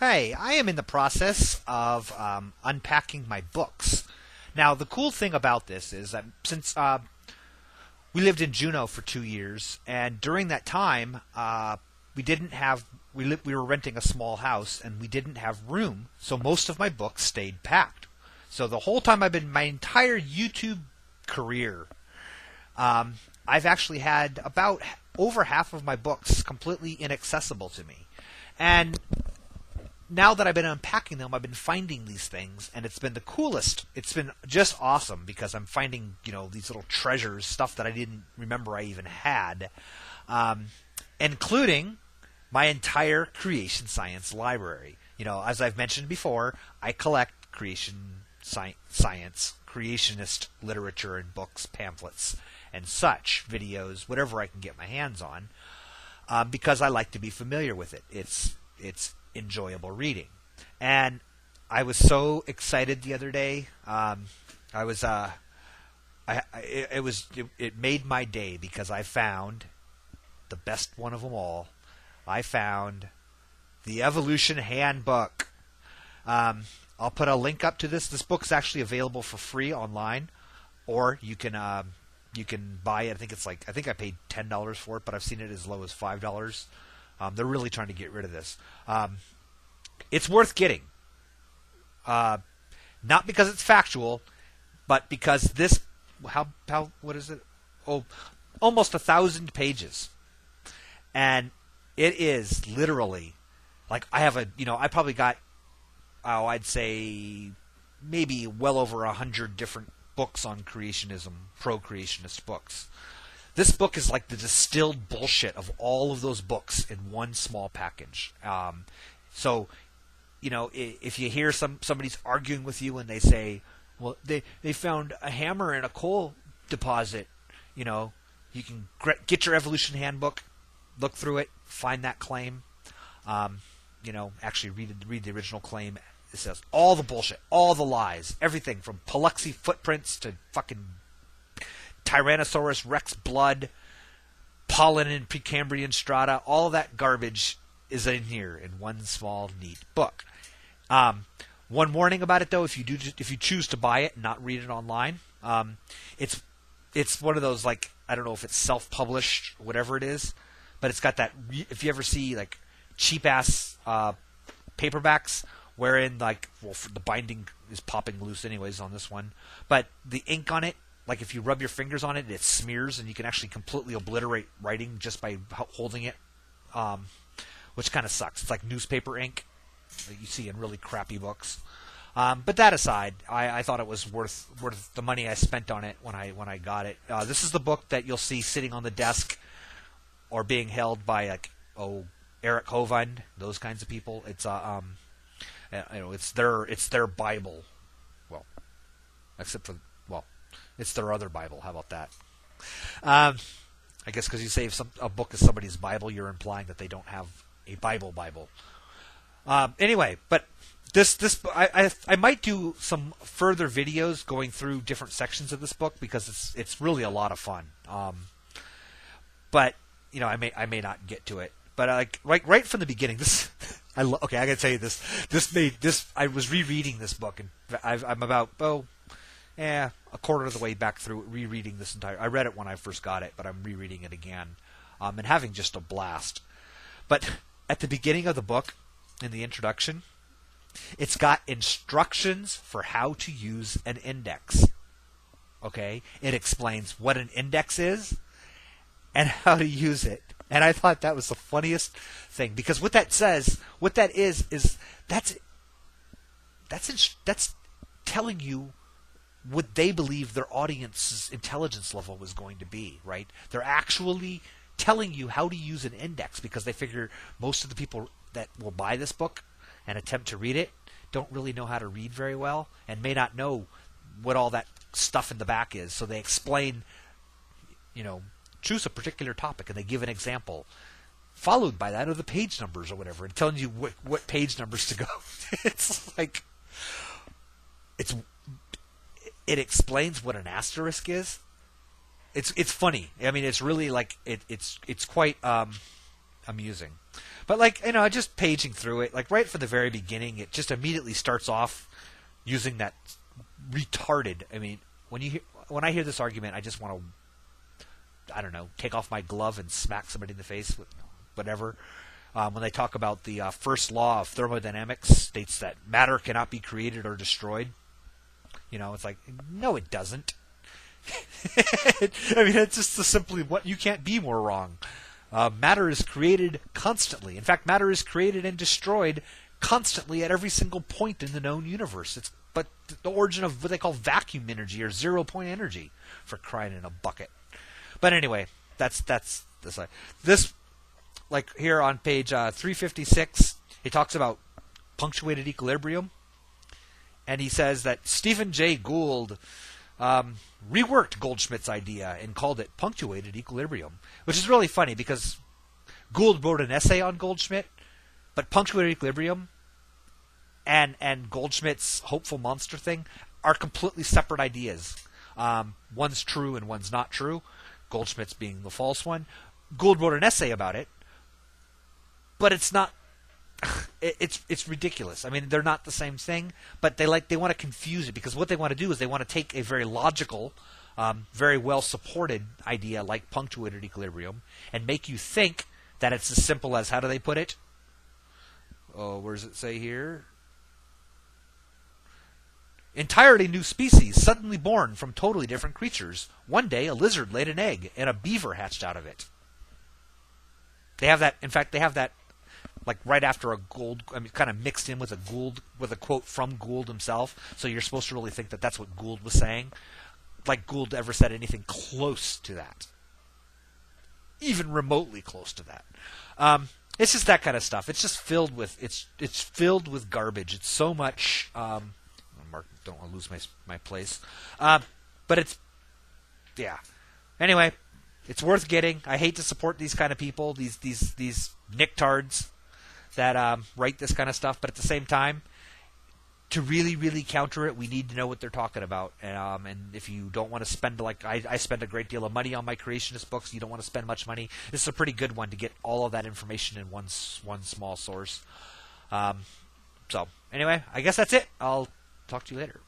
Hey, I am in the process of unpacking my books. Now, the cool thing about this is that since we lived in Juneau for 2 years, and during that time, we didn't have we were renting a small house, and we didn't have room, so most of my books stayed packed. So the whole time my entire YouTube career, I've actually had about over half of my books completely inaccessible to me, and now that I've been unpacking them, I've been finding these things, and it's been the coolest. It's been just awesome because I'm finding, these little treasures, stuff that I didn't remember I even had, including my entire creation science library. As I've mentioned before, I collect creation science, creationist literature and books, pamphlets, and such, videos, whatever I can get my hands on, because I like to be familiar with it. It's enjoyable reading, and I was so excited the other day. It made my day because I found the best one of them all. I found the Evolution Handbook. I'll put a link up to this. This book's actually available for free online, or you can buy it. I think I paid $10 for it, but I've seen it as low as $5. They're really trying to get rid of this. It's worth getting. Not because it's factual, but because this, what is it? Oh, almost 1,000 pages. And it is literally, I probably got, I'd say maybe well over 100 different books on creationism, pro-creationist books. This book is like the distilled bullshit of all of those books in one small package. So, if you hear somebody's arguing with you and they say, well, they found a hammer in a coal deposit, you can get your Evolution Handbook, look through it, find that claim, actually read the original claim. It says all the bullshit, all the lies, everything from Paluxy footprints to fucking Tyrannosaurus Rex blood, pollen in Precambrian strata, all that garbage is in here in one small, neat book. One warning about it, though: if you choose to buy it and not read it online, it's one of those, I don't know if it's self-published, whatever it is, but it's got that. If you ever see cheap ass paperbacks wherein the binding is popping loose anyways on this one, but the ink on it, if you rub your fingers on it, it smears, and you can actually completely obliterate writing just by holding it, which kind of sucks. It's like newspaper ink that you see in really crappy books. But that aside, I thought it was worth the money I spent on it when I got it. This is the book that you'll see sitting on the desk or being held by Eric Hovind, those kinds of people. It's it's their Bible. Well, except for it's their other Bible. How about that? I guess because you say a book is somebody's Bible, you're implying that they don't have a Bible. Anyway, but I might do some further videos going through different sections of this book because it's really a lot of fun. But I may not get to it. But right from the beginning, I gotta tell you this. I was rereading this book, and I'm about a quarter of the way back through rereading this entire. I read it when I first got it, but I'm rereading it again, and having just a blast. But at the beginning of the book, in the introduction, it's got instructions for how to use an index. Okay, it explains what an index is and how to use it. And I thought that was the funniest thing, because what that is that's telling you what they believe their audience's intelligence level was going to be, right? They're actually telling you how to use an index because they figure most of the people that will buy this book and attempt to read it don't really know how to read very well and may not know what all that stuff in the back is. So they explain, choose a particular topic and they give an example, followed by that of the page numbers or whatever, and telling you what page numbers to go. It explains what an asterisk is. It's funny. I mean, it's really it's quite amusing. But like, just paging through it, like right from the very beginning, it just immediately starts off using that retarded. I mean, when I hear this argument, I just want to, I don't know, take off my glove and smack somebody in the face with whatever. When they talk about the first law of thermodynamics, states that matter cannot be created or destroyed. It's like, no, it doesn't. I mean, it's just simply what you can't be more wrong. Matter is created constantly. In fact, matter is created and destroyed constantly at every single point in the known universe. But the origin of what they call vacuum energy or 0-point energy, for crying in a bucket. But anyway, that's the side. This, like here on page 356, he talks about punctuated equilibrium, and he says that Stephen Jay Gould reworked Goldschmidt's idea and called it punctuated equilibrium, which is really funny because Gould wrote an essay on Goldschmidt, but punctuated equilibrium and Goldschmidt's hopeful monster thing are completely separate ideas. One's true and one's not true, Goldschmidt's being the false one. Gould wrote an essay about it, but it's not. It's ridiculous. I mean, they're not the same thing, but they want to confuse it because what they want to do is they want to take a very logical, very well supported idea like punctuated equilibrium and make you think that it's as simple as, how do they put it? Oh, where does it say here? Entirely new species suddenly born from totally different creatures. One day a lizard laid an egg and a beaver hatched out of it. They have that. In fact, they have that. Like right after a Gould, I mean, kind of mixed in with a quote from Gould himself. So you're supposed to really think that that's what Gould was saying. Like Gould ever said anything close to that, even remotely close to that. It's just that kind of stuff. It's just filled with it's filled with garbage. It's so much. Mark, don't want to lose my place. But it's Anyway, it's worth getting. I hate to support these kind of people. These nicktards that write this kind of stuff, but at the same time, to really, really counter it, we need to know what they're talking about. And if you don't want to spend, like I spend a great deal of money on my Creationist books, you don't want to spend much money, this is a pretty good one to get all of that information in one small source. So anyway, I guess that's it. I'll talk to you later.